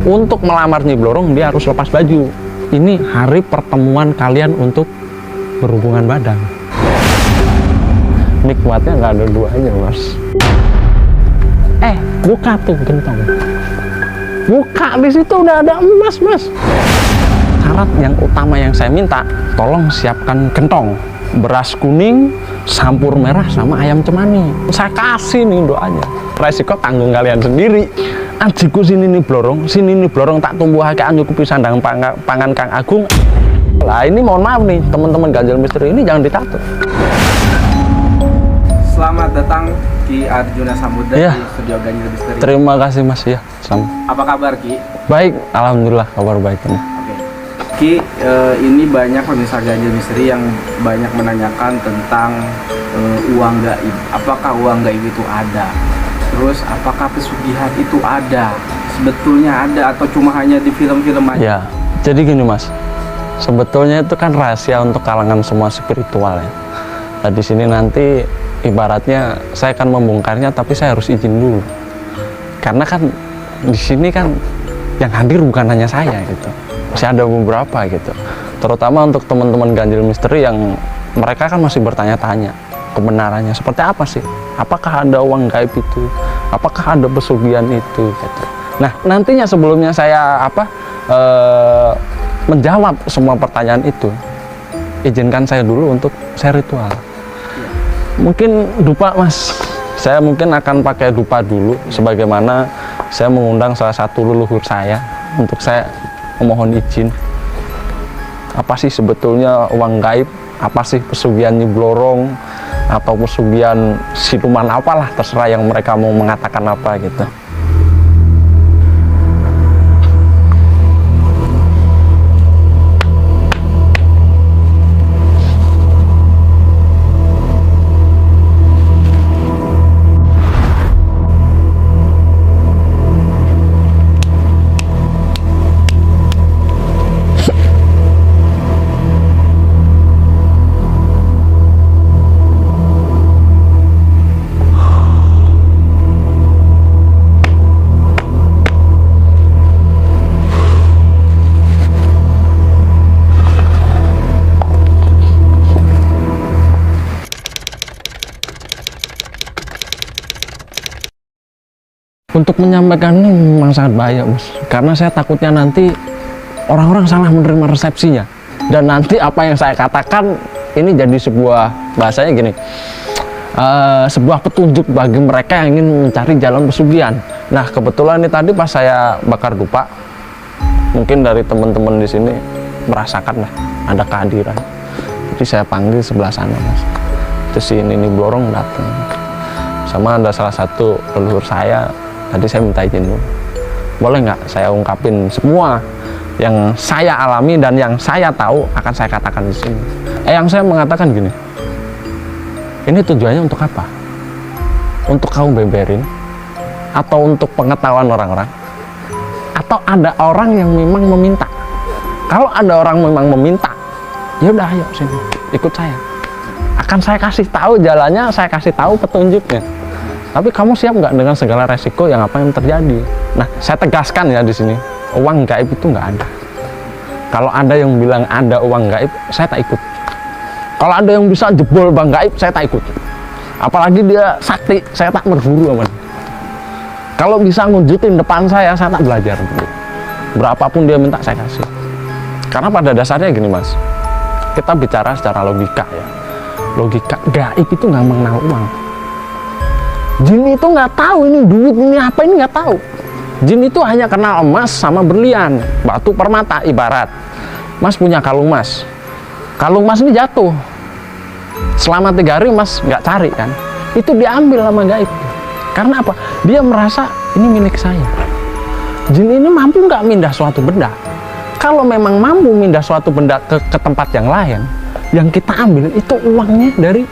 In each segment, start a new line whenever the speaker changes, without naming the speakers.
Untuk melamar Nyi Blorong dia harus lepas baju. Ini hari pertemuan kalian untuk berhubungan badan. Nikmatnya nggak ada duanya, Mas. Buka tuh gentong. Buka, di situ udah ada emas, Mas. Syarat yang utama yang saya minta, tolong siapkan gentong, beras kuning, sampur merah, sama ayam cemani. Saya kasih nih doanya. Resiko tanggung kalian sendiri. Ajiku sini nih blorong tak tumbuh kayak nyukupi sandang pangan Kang Agung. Lah ini mohon maaf nih teman-teman Ganjil Misteri ini jangan ditato.
Selamat datang Ki Arjuna Samudra
Ya.
di studio Ganjil Misteri.
Terima kasih Mas ya.
Apa kabar Ki?
Baik, alhamdulillah kabar baik ini.
Oke. Ki, ini banyak pemirsa Ganjil Misteri yang banyak menanyakan tentang uang gaib. Apakah uang gaib itu ada? Terus apakah pesugihan itu ada? Sebetulnya ada atau cuma hanya di film-film aja?
Ya, jadi gini Mas. Sebetulnya itu kan rahasia untuk kalangan semua spiritual ya. Nah, di sini nanti ibaratnya saya akan membongkarnya tapi saya harus izin dulu. Karena kan di sini kan yang hadir bukan hanya saya gitu. Masih ada beberapa gitu. Terutama untuk teman-teman Ganjil Misteri yang mereka kan masih bertanya-tanya kebenarannya seperti apa sih? Apakah ada uang gaib itu? Apakah ada pesugihan itu? Gitu. Nah, nantinya sebelumnya saya menjawab semua pertanyaan itu, izinkan saya dulu untuk saya ritual. Mungkin dupa Mas, saya mungkin akan pakai dupa dulu, sebagaimana saya mengundang salah satu leluhur saya untuk saya memohon izin. Apa sih sebetulnya uang gaib? Apa sih pesugihan Nyi Blorong? Atau pesugihan siluman apalah, terserah yang mereka mau mengatakan apa gitu. Untuk menyampaikan ini memang sangat bahaya Mas, karena saya takutnya nanti orang-orang salah menerima resepsinya, dan nanti apa yang saya katakan ini jadi sebuah, bahasanya gini, sebuah petunjuk bagi mereka yang ingin mencari jalan pesugihan. Nah kebetulan ini tadi pas saya bakar dupa, mungkin dari teman-teman di sini merasakan lah ada kehadiran, jadi saya panggil sebelah sana Mas. Terus ini Blorong datang, sama ada salah satu leluhur saya. Tadi saya minta izin dulu, boleh nggak saya ungkapin semua yang saya alami dan yang saya tahu akan saya katakan di sini. Yang saya mengatakan gini, ini tujuannya untuk apa? Untuk kamu beberin, atau untuk pengetahuan orang-orang, atau ada orang yang memang meminta? Kalau ada orang memang meminta, ya udah ayo sini, ikut saya. Akan saya kasih tahu jalannya, saya kasih tahu petunjuknya. Tapi kamu siap nggak dengan segala resiko yang apa yang terjadi? Nah, saya tegaskan ya di sini, uang gaib itu nggak ada. Kalau ada yang bilang ada uang gaib, saya tak ikut. Kalau ada yang bisa jebol bank gaib, saya tak ikut. Apalagi dia sakti, saya tak berburu aman. Kalau bisa ngunjukin depan saya tak belajar. Berapapun dia minta, saya kasih. Karena pada dasarnya gini Mas, kita bicara secara logika ya. Logika gaib itu nggak mengenal uang. Jin itu nggak tahu ini duit, ini apa, ini nggak tahu. Jin itu hanya kenal emas sama berlian, batu permata. Ibarat Mas punya kalung emas, kalung emas ini jatuh, selama 3 hari Mas nggak cari kan, itu diambil sama gaib. Karena apa? Dia merasa ini milik saya. Jin ini mampu nggak mindah suatu benda? Kalau memang mampu mindah suatu benda ke tempat yang lain, yang kita ambil itu uangnya dari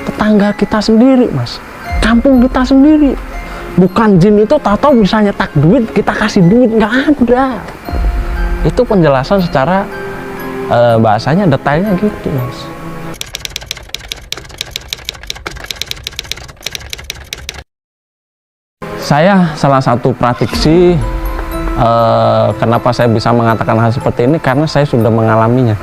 tetangga kita sendiri Mas, kampung kita sendiri. Bukan jin itu tahu-tahu bisa nyetak duit, kita kasih duit, nggak ada. Itu penjelasan secara bahasanya detailnya gitu Mas. Saya salah satu praktisi Kenapa saya bisa mengatakan hal seperti ini? Karena saya sudah mengalaminya.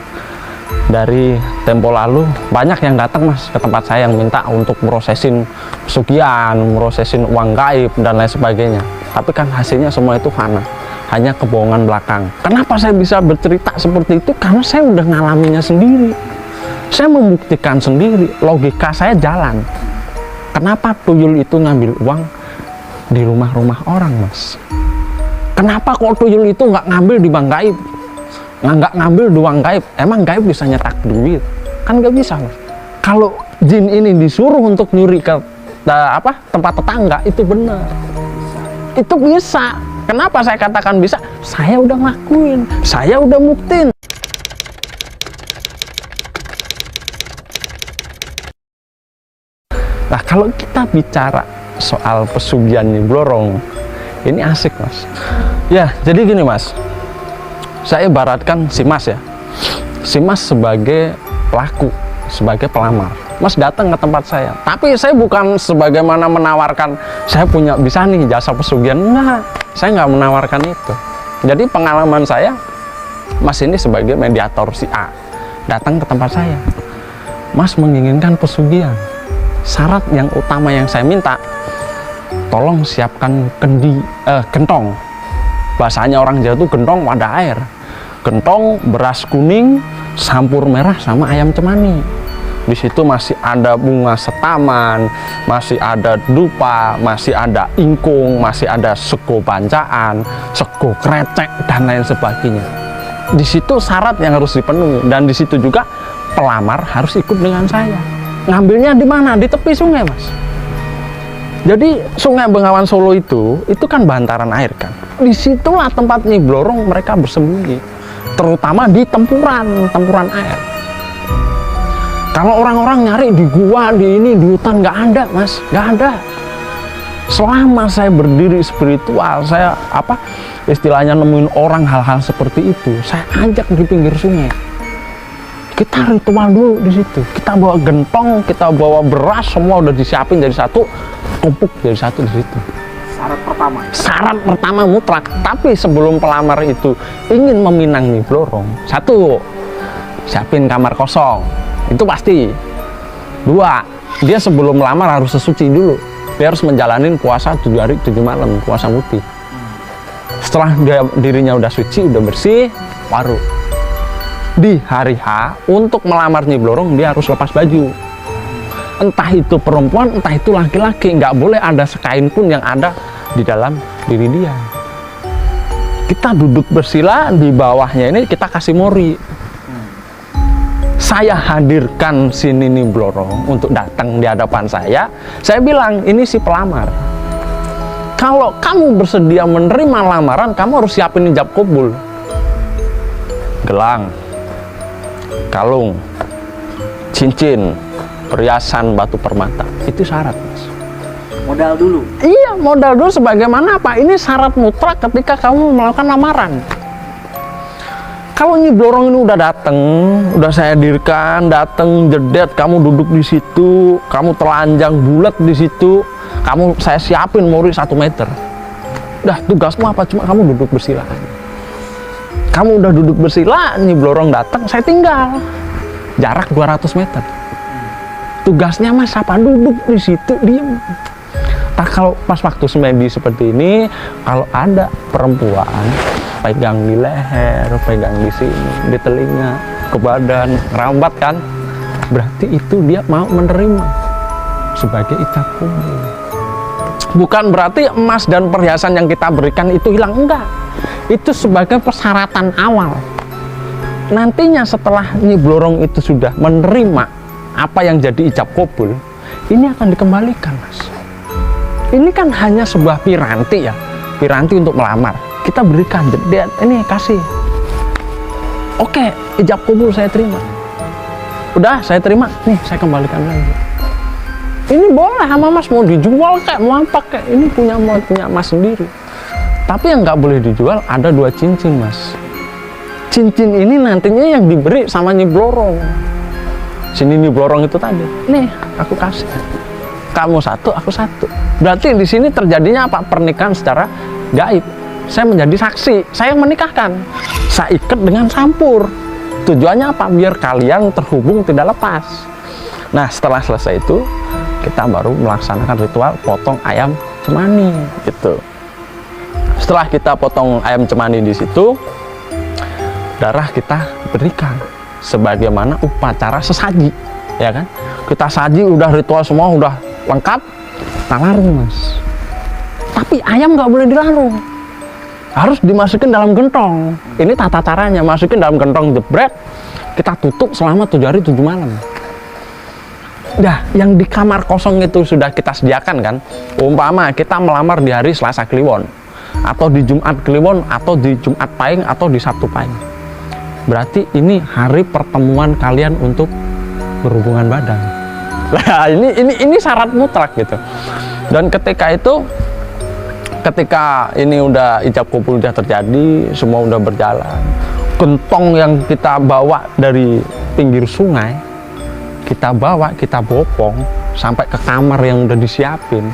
Dari tempo lalu banyak yang datang mas ke tempat saya yang minta untuk prosesin pesugihan, prosesin uang gaib dan lain sebagainya. Tapi kan hasilnya semua itu fana, hanya kebohongan belakang. Kenapa saya bisa bercerita seperti itu? Karena saya udah ngalaminya sendiri. Saya membuktikan sendiri, logika saya jalan. Kenapa tuyul itu ngambil uang di rumah-rumah orang mas? Kenapa kok tuyul itu nggak ngambil di bank gaib? Nggak ngambil di uang gaib? Emang gaib bisa nyetak duit? Kan nggak bisa mas. Kalau jin ini disuruh untuk nyuri ke tempat tetangga, itu benar. Itu bisa. Kenapa saya katakan bisa? Saya udah ngelakuin, saya udah buktiin. Nah kalau kita bicara soal pesugihan Nyi Blorong, ini asik mas. Ya jadi gini mas, saya ibaratkan si mas ya, si mas sebagai pelaku, sebagai pelamar. Mas datang ke tempat saya, tapi saya bukan sebagaimana menawarkan saya punya bisa nih jasa pesugihan, enggak, saya nggak menawarkan itu. Jadi pengalaman saya, mas ini sebagai mediator si A datang ke tempat saya, mas menginginkan pesugihan. Syarat yang utama yang saya minta, tolong siapkan gentong. Bahasanya orang Jawa itu gentong wadah air, gentong beras kuning, sampur merah sama ayam cemani. Di situ masih ada bunga setaman, masih ada dupa, masih ada ingkung, masih ada sego bancaan, sego krecek dan lain sebagainya. Di situ syarat yang harus dipenuhi, dan di situ juga pelamar harus ikut dengan saya. Ngambilnya di mana? Di tepi sungai mas. Jadi Sungai Bengawan Solo itu kan bantaran air kan. Disitulah tempat Nyi Blorong mereka bersembunyi, terutama di tempuran air. Kalau orang-orang nyari di gua, di hutan, nggak ada mas, nggak ada. Selama saya berdiri spiritual, saya istilahnya nemuin orang hal-hal seperti itu, saya ajak di pinggir sungai. Kita ritual dulu di situ. Kita bawa gentong, kita bawa beras, semua udah disiapin jadi satu, tumpuk jadi satu di situ.
Syarat pertama.
Syarat pertama mutlak. Tapi sebelum pelamar itu ingin meminang Nyi Blorong, satu, siapin kamar kosong. Itu pasti. Dua, dia sebelum melamar harus sesuci dulu. Dia harus menjalani puasa 7 hari 7 malam, puasa putih. Setelah dirinya udah suci, udah bersih, baru di hari H untuk melamar Nyi Blorong dia harus lepas baju. Entah itu perempuan, entah itu laki-laki, nggak boleh ada sekain pun yang ada di dalam diri dia. Kita duduk bersila, di bawahnya ini kita kasih mori. Saya hadirkan si Nyi Blorong untuk datang di hadapan saya. Saya bilang, ini si pelamar. Kalau kamu bersedia menerima lamaran, kamu harus siapin ijab kabul. Gelang, kalung, cincin, perhiasan, batu permata. Itu syarat mas.
Modal dulu.
Iya, modal dulu. Sebagaimana apa? Ini syarat mutlak ketika kamu melakukan lamaran. Kalau Nyi Blorong ini udah datang, udah saya hadirkan, datang jedet, kamu duduk di situ, kamu telanjang bulat di situ, saya siapin mori 1 meter. Udah, tugasmu apa? Cuma kamu duduk bersila. Kamu udah duduk bersila, Nyi Blorong datang, saya tinggal. Jarak 200 meter. Tugasnya mas apa? Duduk di situ, diem. Nah, kalau pas waktu semedi seperti ini, kalau ada perempuan pegang di leher, pegang di sini, di telinga, ke badan, rambat kan, berarti itu dia mau menerima sebagai ijab kabul. Bukan berarti emas dan perhiasan yang kita berikan itu hilang, enggak. Itu sebagai persyaratan awal. Nantinya setelah Nyi Blorong itu sudah menerima apa yang jadi ijab kabul, ini akan dikembalikan mas. Ini kan hanya sebuah piranti ya, piranti untuk melamar. Kita berikan jedet, ini kasih. Oke, ijab kabul saya terima. Udah saya terima, nih saya kembalikan lagi. Ini boleh sama mas, mau dijual kayak mau apa kayak, ini punya mas sendiri. Tapi yang nggak boleh dijual ada 2 cincin mas. Cincin ini nantinya yang diberi sama Nyi Blorong. Sini Nyi Blorong itu tadi, nih aku kasih. Kamu 1, aku 1. Berarti di sini terjadinya apa? Pernikahan secara gaib, saya menjadi saksi, saya yang menikahkan, saya ikat dengan sampur. Tujuannya apa? Biar kalian terhubung tidak lepas. Nah, setelah selesai itu, kita baru melaksanakan ritual potong ayam cemani gitu. Setelah kita potong ayam cemani di situ, darah kita berikan sebagaimana upacara sesaji, ya kan? Kita saji, udah ritual semua udah lengkap, kita larung, Mas. Tapi ayam nggak boleh dilarung, harus dimasukin dalam gentong. Ini tata caranya, masukin dalam gentong jebret, kita tutup selama 7 hari 7 malam. Nah, yang di kamar kosong itu sudah kita sediakan kan. Umpama kita melamar di hari Selasa Kliwon, atau di Jumat Kliwon, atau di Jumat Pahing, atau di Sabtu Pahing. Berarti ini hari pertemuan kalian untuk berhubungan badan. Nah, ini syarat mutlak gitu. Dan ketika ini udah ijab kabul udah terjadi, semua udah berjalan. Gentong yang kita bawa dari pinggir sungai, kita bawa, kita bopong sampai ke kamar yang udah disiapin.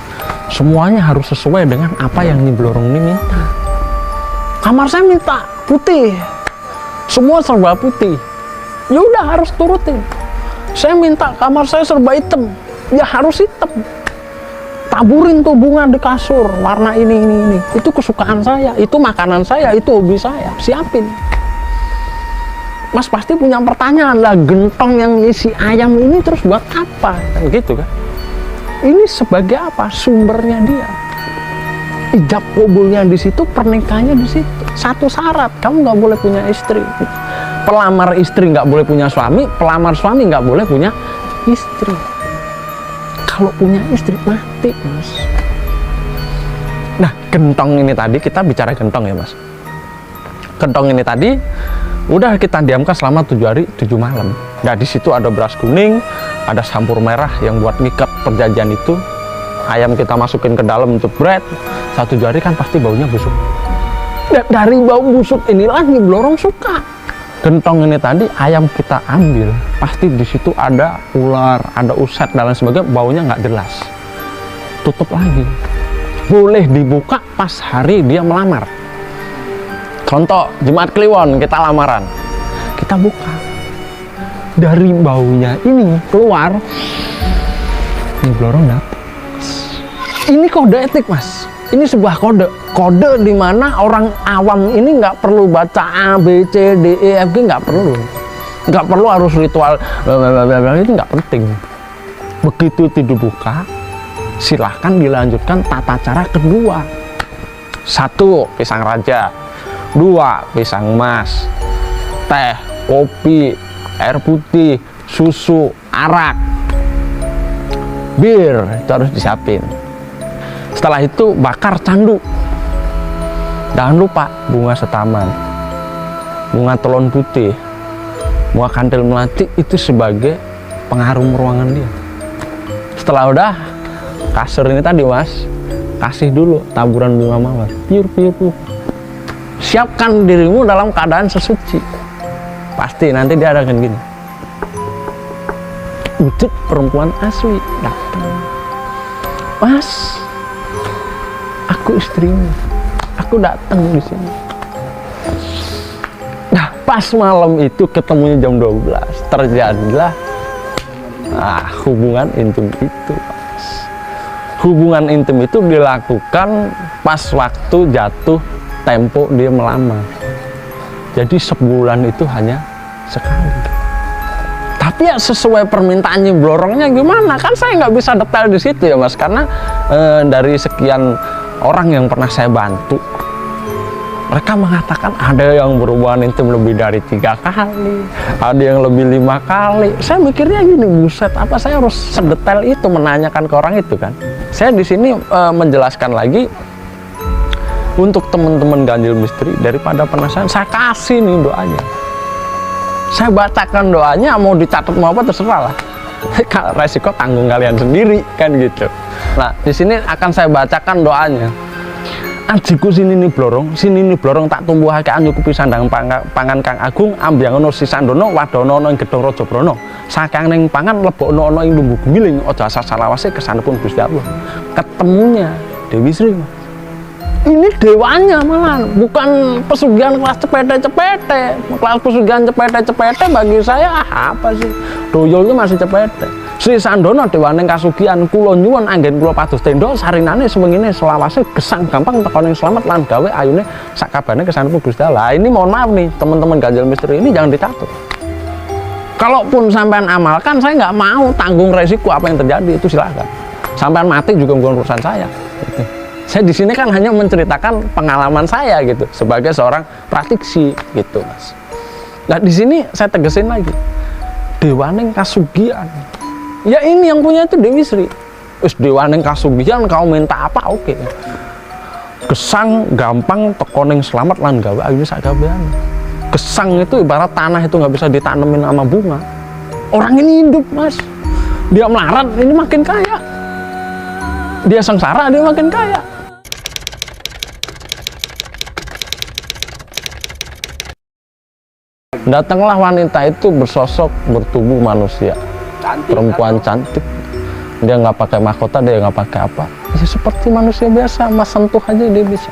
Semuanya harus sesuai dengan apa yang Nyi Blorong ini minta. Kamar saya minta putih, semua serba putih. Ya udah harus turutin. Saya minta kamar saya serba hitam, ya harus hitam. Taburin tuh bunga di kasur, warna ini. Itu kesukaan saya, itu makanan saya, itu hobi saya. Siapin. Mas pasti punya pertanyaan lah, gentong yang isi ayam ini terus buat apa? Gitu kan? Ini sebagai apa? Sumbernya dia. Ijab kabulnya di situ, pernikahannya di situ. Satu syarat, kamu nggak boleh punya istri. Pelamar istri nggak boleh punya suami, pelamar suami nggak boleh punya istri. Kalau punya istri mati, Mas. Nah, gentong ini tadi, kita bicara gentong ya, Mas. Gentong ini tadi udah kita diamkan selama 7 hari 7 malam. Nah, di situ ada beras kuning, ada sampur merah yang buat ngikat perjanjian itu. Ayam kita masukin ke dalam untuk bread. 1 hari kan pasti baunya busuk. Dan dari bau busuk inilah Nyi Blorong suka. Gentong ini tadi ayam kita ambil, pasti di situ ada ular, ada uset dan lain sebagainya, baunya nggak jelas. Tutup lagi. Boleh dibuka pas hari dia melamar. Contoh, Jumat Kliwon kita lamaran. Kita buka. Dari baunya ini keluar, Nyi Blorong dapet. Ini kode etik, Mas. Ini sebuah kode di mana orang awam ini nggak perlu baca A, B, C, D, E, F, G, nggak perlu harus ritual, itu nggak penting. Begitu dibuka, silahkan dilanjutkan tata cara kedua. 1, pisang raja. 2, pisang emas. Teh, kopi, air putih, susu, arak, bir, itu harus disiapin. Setelah itu bakar candu. Jangan lupa bunga setaman, bunga telon putih, bunga kantil melati, itu sebagai pengharum ruangan dia. Setelah udah kasur ini tadi, Mas, kasih dulu taburan bunga mawar. Piur. Siapkan dirimu dalam keadaan sesuci. Pasti nanti dia akan gini. Wujud perempuan asli datang. Mas, aku istrimu, aku datang di sini. Nah, pas malam itu ketemunya jam 12, terjadilah hubungan intim itu, Mas. Hubungan intim itu dilakukan pas waktu jatuh tempo dia melamar. Jadi sebulan itu hanya sekali. Tapi ya sesuai permintaan Nyi Blorongnya gimana? Kan saya nggak bisa detail di situ ya, Mas, karena dari sekian orang yang pernah saya bantu, mereka mengatakan ada yang berhubungan intim lebih dari 3 kali, ada yang lebih 5 kali. Saya mikirnya gini, buset, apa saya harus sedetail itu menanyakan ke orang itu kan? Saya di sini menjelaskan lagi untuk teman-teman ganjil misteri, daripada penasaran, saya kasih nih doanya. Saya bacakan doanya, mau dicatat mau apa terserah lah. Resiko tanggung kalian sendiri kan gitu. Nah, di sini akan saya bacakan doanya. Ajiku sini Nyi Blorong tak tumbuhake anyukupi sandang pangan Kang Agung, ambyangono sisandono wadono ana ing gedhong Raja Brana. Saking ning pangan lebokno ana ing lumbu gemiling, aja asal salawase kesanepun Gusti Allah. Ketemunya Dewi Sri. Ini dewanya malah, bukan pesugihan kelas cepete-cepete. Kelas pesugihan cepete-cepete bagi saya apa sih? Doyolnya masih cepete. Sri Sandono dewaning kasugihan, kula nyuwun anggen kula pados tenda sarinane sewengine selawase gesang gampang tekoning selamat lan gawe ayune sakabane kesanipun Gusti Allah. Ini mohon maaf nih teman-teman ganjil misteri ini jangan ditato. Kalaupun sampean amalkan, saya nggak mau tanggung resiko apa yang terjadi, itu silakan. Sampean mati juga bukan urusan saya. Gitu. Saya di sini kan hanya menceritakan pengalaman saya gitu sebagai seorang praktisi gitu, Mas. Nah di sini saya tegesin lagi, dewaning kasugihan. Ya ini yang punya itu Dewi Sri. Wis dewaning kasugihan, kau minta apa oke. Gesang gampang tekoning selamat lan gawe ayu sakabehan. Gesang itu ibarat tanah itu nggak bisa ditanemin sama bunga. Orang ini hidup, Mas. Dia melarat, ini makin kaya. Dia sengsara, dia makin kaya. Datanglah wanita itu bersosok bertubuh manusia,
Cantik,
perempuan cantik. Dia nggak pakai mahkota, dia nggak pakai apa. Ya seperti manusia biasa, Mas sentuh aja dia bisa.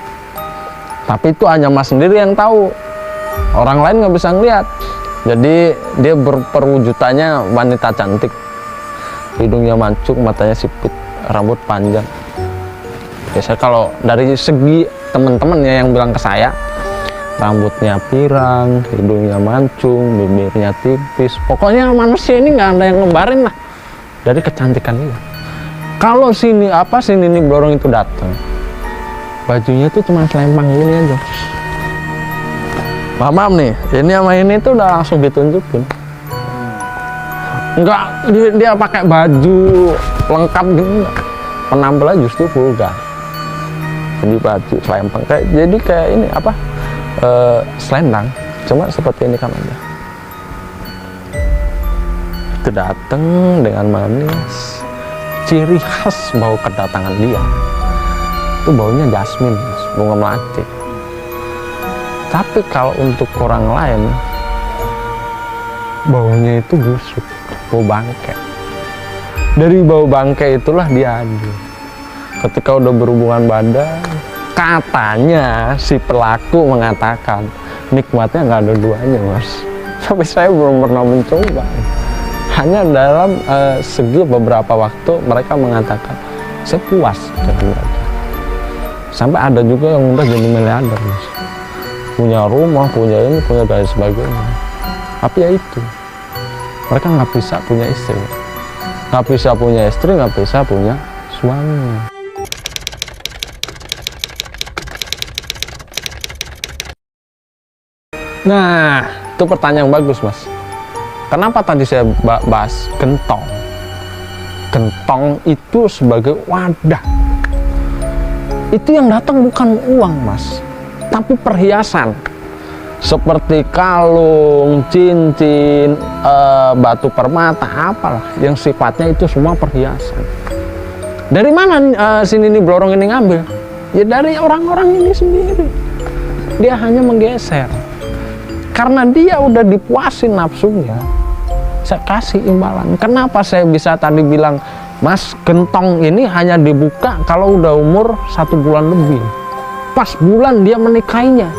Tapi itu hanya Mas sendiri yang tahu. Orang lain nggak bisa ngeliat. Jadi dia berperwujudannya wanita cantik, hidungnya mancung, matanya sipit, rambut panjang. Biasanya kalau dari segi teman-teman ya yang bilang ke saya, rambutnya pirang, hidungnya mancung, bibirnya tipis. Pokoknya manusia ini nggak ada yang ngembarin lah dari kecantikan dia. Kalau sini Blorong itu datang, bajunya itu cuma selempang gini aja. Maaf nih, ini sama ini tuh udah langsung ditunjukin. Enggak, dia pakai baju lengkap gitu. Penampilannya justru vulgar. Jadi baju selempang jadi kayak ini apa? Selendang, cuma seperti ini kan aja. Itu datang dengan manis. Ciri khas bau kedatangan dia itu baunya jasmin, bunga melati. Tapi kalau untuk orang lain baunya itu busuk, bau bangke. Dari bau bangke itulah dia adil. Ketika udah berhubungan badan, katanya si pelaku mengatakan nikmatnya nggak ada duanya, Mas. Tapi saya belum pernah mencoba. Hanya dalam segi beberapa waktu mereka mengatakan saya puas dengan mereka. Sampai ada juga yang udah jadi miliarder, Mas. Punya rumah, punya ini, punya dan sebagainya. Tapi ya itu, mereka nggak bisa punya istri, nggak bisa punya istri, nggak bisa punya suami. Nah, itu pertanyaan yang bagus, Mas. Kenapa tadi saya bahas gentong? Gentong itu sebagai wadah. Itu yang datang bukan uang, Mas, tapi perhiasan. Seperti kalung, cincin, batu permata, apalah yang sifatnya itu semua perhiasan. Dari mana sini nih Blorong ini ngambil? Ya dari orang-orang ini sendiri. Dia hanya menggeser. Karena dia udah dipuasin nafsunya, saya kasih imbalan. Kenapa saya bisa tadi bilang, Mas, gentong ini hanya dibuka kalau udah umur 1 bulan lebih. Pas bulan dia menikahinya.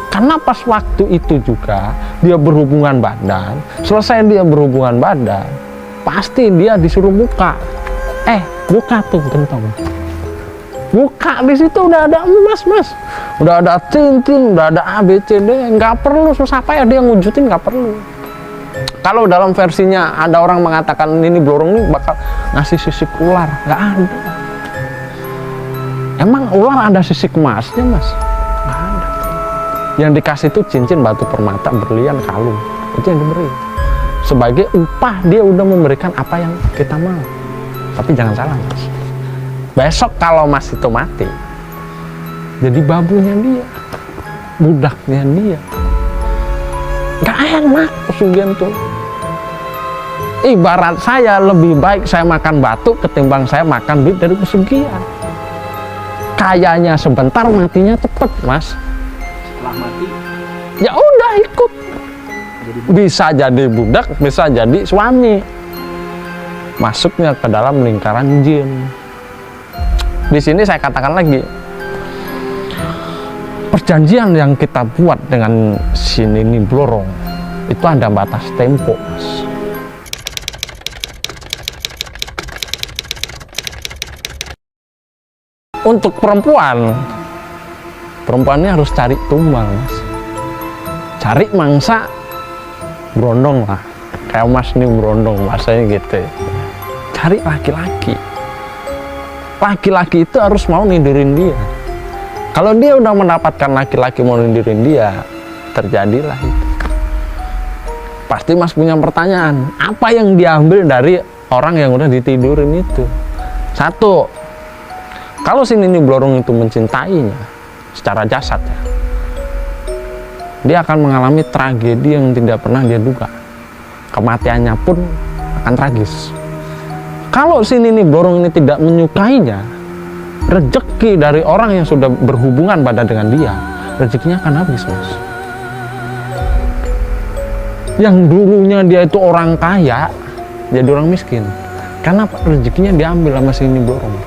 Karena pas waktu itu juga dia berhubungan badan. Selesai dia berhubungan badan, pasti dia disuruh buka. Buka tuh gentong. Buka, di situ udah ada emas, Mas. Udah ada cincin, udah ada ABCD. Nggak perlu susah payah dia ngwujudin, nggak perlu. Kalau dalam versinya ada orang mengatakan ini Blorong ini bakal ngasih sisik ular, nggak ada. Emang ular ada sisik emasnya, Mas? Nggak ada. Yang dikasih itu cincin, batu permata, berlian, kalung. Itu yang diberi. Sebagai upah dia udah memberikan apa yang kita mau. Tapi jangan salah, Mas. Besok kalau Mas itu mati, jadi babunya dia, budaknya dia. Nggak enak pesugihan tuh. Ibarat saya lebih baik saya makan batu ketimbang saya makan duit dari pesugihan. Kayanya sebentar, matinya cepet, Mas.
Setelah mati,
ya udah ikut. Bisa jadi budak, bisa jadi suami. Masuknya ke dalam lingkaran jin. Di sini saya katakan lagi, perjanjian yang kita buat dengan si Nini Blorong itu ada batas tempo, Mas. Untuk perempuan ini harus cari tumbal, Mas. Cari mangsa berondong lah, kayak Mas nih berondong, masanya gitu. Cari laki-laki. Laki-laki itu harus mau nindirin dia. Kalau dia udah mendapatkan laki-laki mau nindirin dia, terjadilah itu. Pasti Mas punya pertanyaan, apa yang diambil dari orang yang udah ditidurin itu? Satu, kalau si Nini Blorong itu mencintainya secara jasad, ya, dia akan mengalami tragedi yang tidak pernah dia duga. Kematiannya pun akan tragis. Kalau si Nini Blorong ini tidak menyukainya, rezeki dari orang yang sudah berhubungan badan dengan dia, rezekinya akan habis, Mas. Yang dulunya dia itu orang kaya, jadi orang miskin. Karena rezekinya diambil sama si Nini Blorong.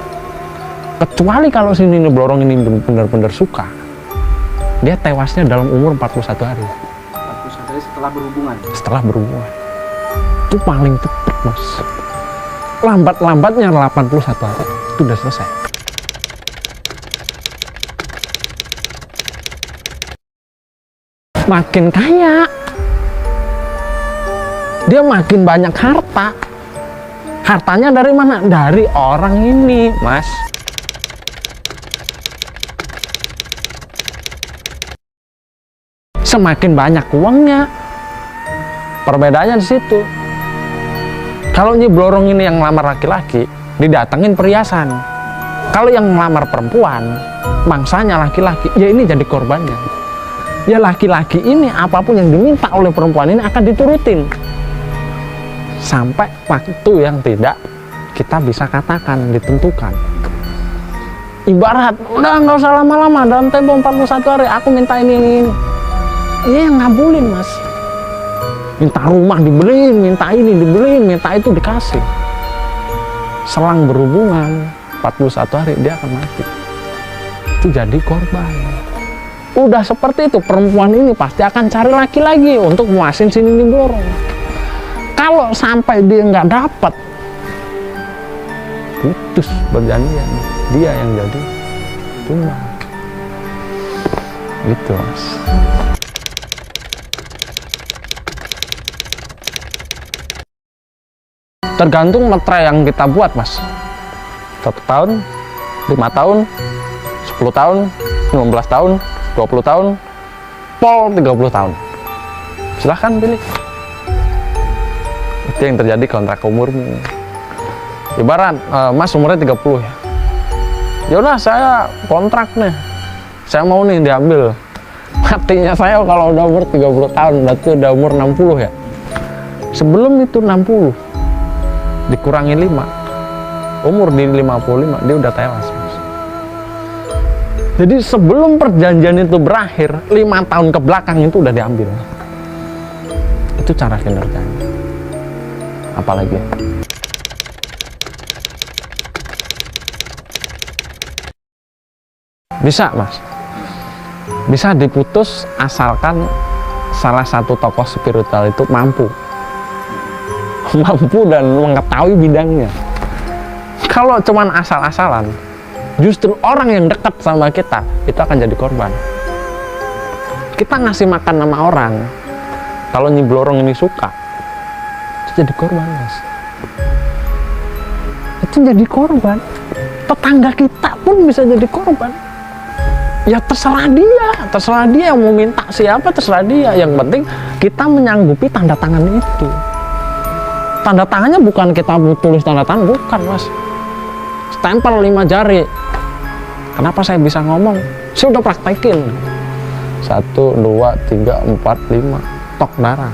Kecuali kalau si Nini Blorong ini benar-benar suka, dia tewasnya dalam umur 41 hari.
41 hari setelah berhubungan? Setelah
berhubungan. Itu paling cepat, Mas. Lambat-lambatnya 81 hari, itu udah selesai. Makin kaya, dia makin banyak harta. Hartanya dari mana? Dari orang ini, Mas. Semakin banyak uangnya, perbedaannya di situ. Kalau Nyi Blorong ini yang ngelamar laki-laki, didatengin perhiasan. Kalau yang ngelamar perempuan, mangsanya laki-laki, ya ini jadi korbannya. Ya laki-laki ini apapun yang diminta oleh perempuan ini akan diturutin. Sampai waktu yang tidak kita bisa katakan, ditentukan. Ibarat, udah nggak usah lama-lama, dalam tempo 41 hari aku minta ini. Iya yang ngabulin, Mas. Minta rumah dibeliin, minta ini dibeliin, minta itu dikasih. Selang berhubungan 41 hari dia akan mati. Itu jadi korban. Udah seperti itu, perempuan ini pasti akan cari laki lagi untuk muasin si Nini Blorong. Kalau sampai dia nggak dapat, putus perjanjian, dia yang jadi tumbal. Gitu, Mas. Tergantung metre yang kita buat, Mas. 1 tahun, 5 tahun, 10 tahun, 15 tahun, 20 tahun, pol 30 tahun. Silahkan pilih. Itu yang terjadi kontrak umurmu. Ibarat Mas umurnya 30 ya. Yaudah saya kontrak nih. Saya mau nih diambil. Matinya saya kalau udah umur 30 tahun, berarti udah umur 60 ya. Sebelum itu 60 dikurangi 5, umur di 55 dia udah tewas, Mas. Jadi sebelum perjanjian itu berakhir 5 tahun ke belakang itu udah diambil. Itu cara kinerjanya. Apalagi bisa, Mas, bisa diputus asalkan salah satu tokoh spiritual itu mampu dan mengetahui bidangnya. Kalau cuman asal-asalan, justru orang yang dekat sama kita itu akan jadi korban. Kita ngasih makan sama orang, kalau Nyi Blorong ini suka, itu jadi korban, Mas. Itu jadi korban. Tetangga kita pun bisa jadi korban. Ya terserah dia yang mau minta siapa, terserah dia. Yang penting kita menyanggupi tanda tangan itu. Tanda tangannya bukan kita tulis tanda tangan, bukan, Mas. Stempel 5 jari. Kenapa saya bisa ngomong? Saya udah praktekin. 1, 2, 3, 4, 5 tok darah.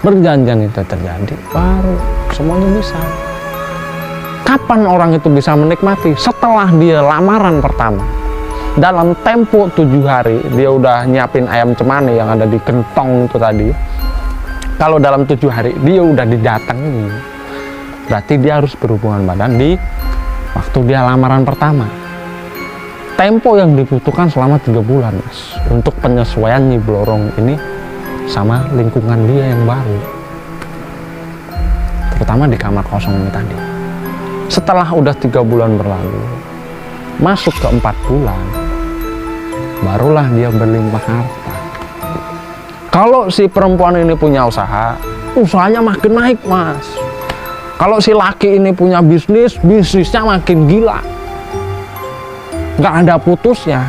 Perjanjian itu terjadi, baru semuanya bisa. Kapan orang itu bisa menikmati? Setelah dia lamaran pertama. Dalam tempo 7 hari, dia udah nyiapin ayam cemani yang ada di kentong itu tadi. Kalau dalam 7 hari dia udah didatangi, berarti dia harus berhubungan badan di waktu dia lamaran pertama. tempo yang dibutuhkan selama 3 bulan Mas untuk penyesuaian Nyi Blorong ini sama lingkungan dia yang baru, terutama di kamar kosong ini tadi. Setelah udah 3 bulan berlalu, masuk ke 4 bulan, barulah dia berlimpah harta. Kalau si perempuan ini punya usaha, usahanya makin naik Mas. Kalau si laki ini punya bisnis, bisnisnya makin gila, nggak ada putusnya.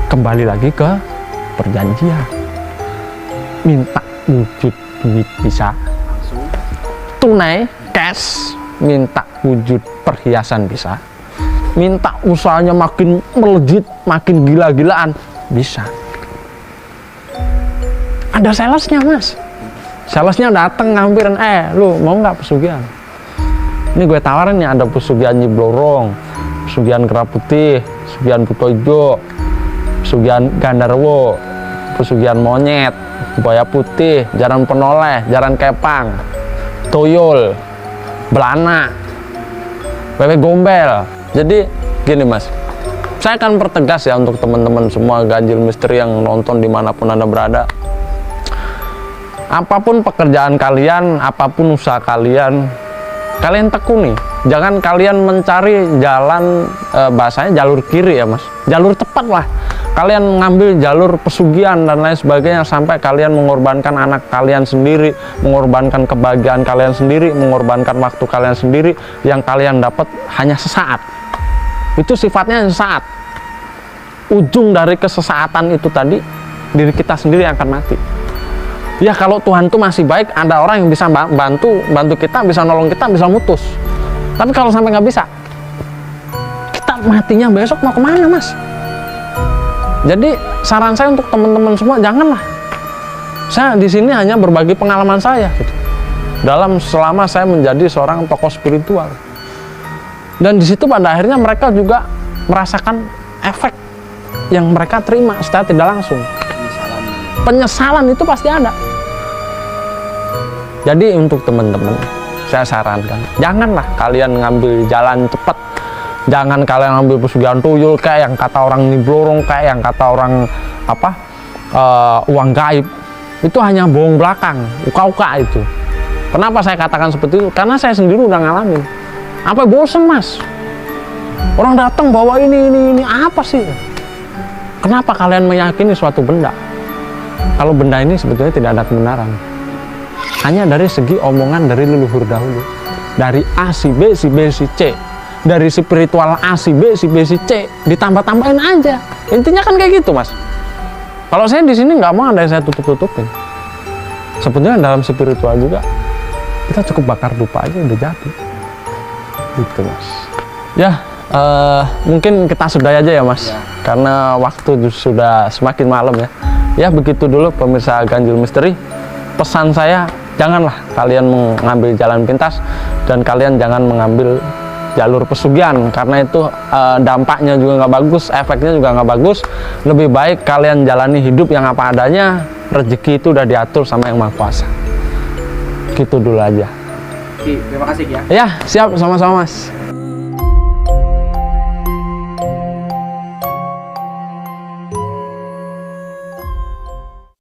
Kembali lagi ke perjanjian, minta wujud duit bisa, tunai cash, minta wujud perhiasan bisa, minta usahanya makin melejit, makin gila-gilaan bisa. Ada salesnya Mas, salesnya dateng ngampirin, lu mau nggak pesugihan? Ini gue tawarin nih, ada pesugihan Nyi Blorong, pesugihan Kera Putih, pesugihan Butojo, pesugihan Gandarwo, pesugihan Monyet, Buaya Putih, Jaran Penoleh, Jaran Kepang, Toyol, Belana, Wewe Gombel. Jadi gini Mas, saya akan pertegas ya untuk teman-teman semua ganjil misteri yang nonton dimanapun Anda berada. Apapun pekerjaan kalian, apapun usaha kalian, kalian tekuni. Jangan kalian mencari jalan, bahasanya jalur kiri ya Mas, jalur tepat lah. Kalian ngambil jalur pesugihan dan lain sebagainya sampai kalian mengorbankan anak kalian sendiri, mengorbankan kebahagiaan kalian sendiri, mengorbankan waktu kalian sendiri yang kalian dapat hanya sesaat. Itu sifatnya sesaat. Ujung dari kesesaatan itu tadi, diri kita sendiri yang akan mati. Ya kalau Tuhan tuh masih baik, ada orang yang bisa bantu kita, bisa nolong kita, bisa mutus. Tapi kalau sampai nggak bisa, kita matinya besok mau kemana Mas? Jadi saran saya untuk teman-teman semua, janganlah. Saya di sini hanya berbagi pengalaman saya gitu, selama saya menjadi seorang tokoh spiritual. Dan di situ pada akhirnya mereka juga merasakan efek yang mereka terima secara tidak langsung. Penyesalan itu pasti ada. Jadi untuk teman-teman, saya sarankan, janganlah kalian ngambil jalan cepat. Jangan kalian ngambil pesugihan tuyul kayak yang kata orang Nyi Blorong, kayak yang kata orang uang gaib. Itu hanya bohong belakang, uka-uka itu. Kenapa saya katakan seperti itu? Karena saya sendiri udah ngalamin. Apa bosen Mas? Orang datang bawa ini apa sih? Kenapa kalian meyakini suatu benda? Kalau benda ini sebetulnya tidak ada kebenaran, hanya dari segi omongan dari leluhur dahulu, dari A si B si B si C, dari spiritual A si B si B si C, ditambah-tambahin aja. Intinya kan kayak gitu Mas. Kalau saya di sini nggak mau ada yang saya tutup-tutupin. Sebetulnya dalam spiritual juga kita cukup bakar dupa aja udah jadi, gitu Mas. Ya mungkin kita sudahi aja ya Mas, karena waktu sudah semakin malam ya. Ya begitu dulu pemirsa Ganjil Misteri. Pesan saya, janganlah kalian mengambil jalan pintas dan kalian jangan mengambil jalur pesugihan, karena itu dampaknya juga nggak bagus, efeknya juga nggak bagus. Lebih baik kalian jalani hidup yang apa adanya. Rezeki itu udah diatur sama Yang Maha Kuasa. Gitu dulu aja.
Terima kasih ya.
Ya siap, sama-sama Mas.